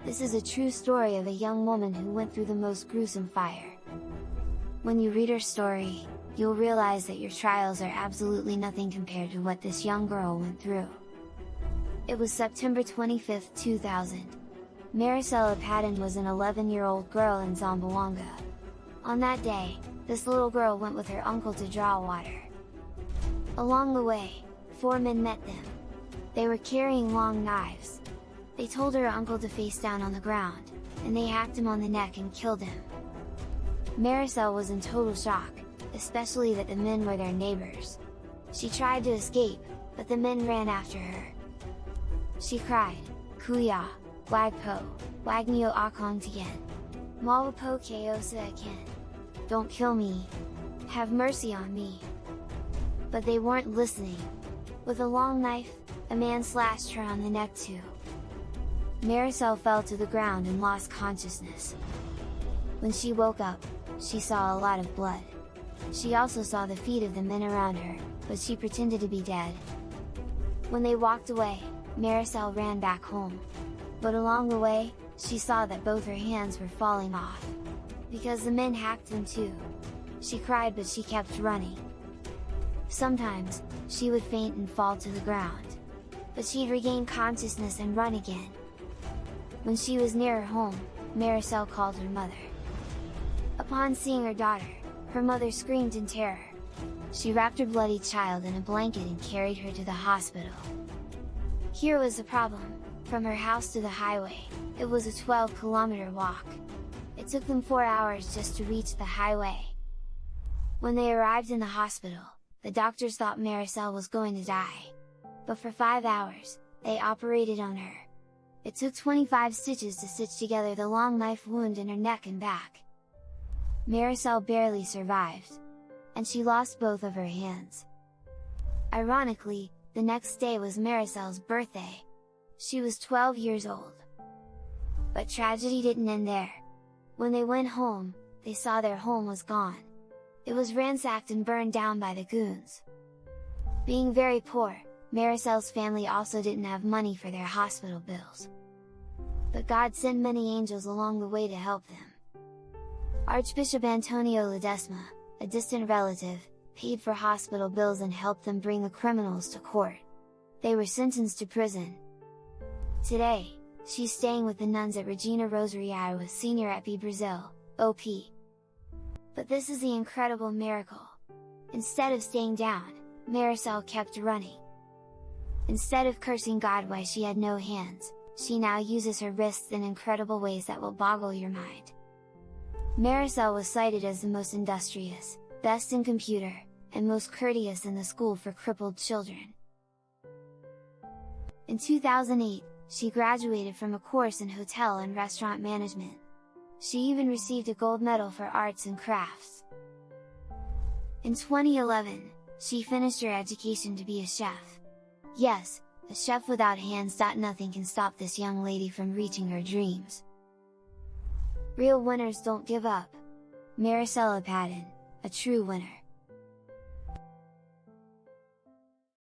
This is a true story of a young woman who went through the most gruesome fire. When you read her story, you'll realize that your trials are absolutely nothing compared to what this young girl went through. It was September 25, 2000. Maricela Patton was an 11-year-old girl in Zamboanga. On that day, this little girl went with her uncle to draw water. Along the way, 4 men met them. They were carrying long knives. They told her uncle to face down on the ground, and they hacked him on the neck and killed him. Maricela was in total shock, especially that the men were their neighbors. She tried to escape, but the men ran after her. She cried, "Kuya, wagpo, wagnyo akong tiyan. Mawapo kayosa akin. Don't kill me. Have mercy on me." But they weren't listening. With a long knife, a man slashed her on the neck too. Maricela fell to the ground and lost consciousness. When she woke up, she saw a lot of blood. She also saw the feet of the men around her, but she pretended to be dead. When they walked away, Maricela ran back home. But along the way, she saw that both her hands were falling off. Because the men hacked them too. She cried, but she kept running. Sometimes, she would faint and fall to the ground. But she'd regain consciousness and run again. When she was near her home, Maricela called her mother. Upon seeing her daughter, her mother screamed in terror. She wrapped her bloody child in a blanket and carried her to the hospital. Here was the problem: from her house to the highway, it was a 12-kilometer walk. It took them 4 hours just to reach the highway. When they arrived in the hospital, the doctors thought Maricela was going to die. But for 5 hours, they operated on her. It took 25 stitches to stitch together the long knife wound in her neck and back. Maricela barely survived. And she lost both of her hands. Ironically, the next day was Maricela's birthday. She was 12 years old. But tragedy didn't end there. When they went home, they saw their home was gone. It was ransacked and burned down by the goons. Being very poor, Maricela's family also didn't have money for their hospital bills. But God sent many angels along the way to help them. Archbishop Antonio Ledesma, a distant relative, paid for hospital bills and helped them bring the criminals to court. They were sentenced to prison. Today, she's staying with the nuns at Regina Rosariai with Senior Epi Brazil, OP. But this is the incredible miracle. Instead of staying down, Maricela kept running. Instead of cursing God why she had no hands, she now uses her wrists in incredible ways that will boggle your mind. Maricela was cited as the most industrious, best in computer, and most courteous in the school for crippled children. In 2008, she graduated from a course in hotel and restaurant management. She even received a gold medal for arts and crafts. In 2011, she finished her education to be a chef. Yes, a chef without hands. Nothing can stop this young lady from reaching her dreams. Real winners don't give up. Maricela Patton, a true winner.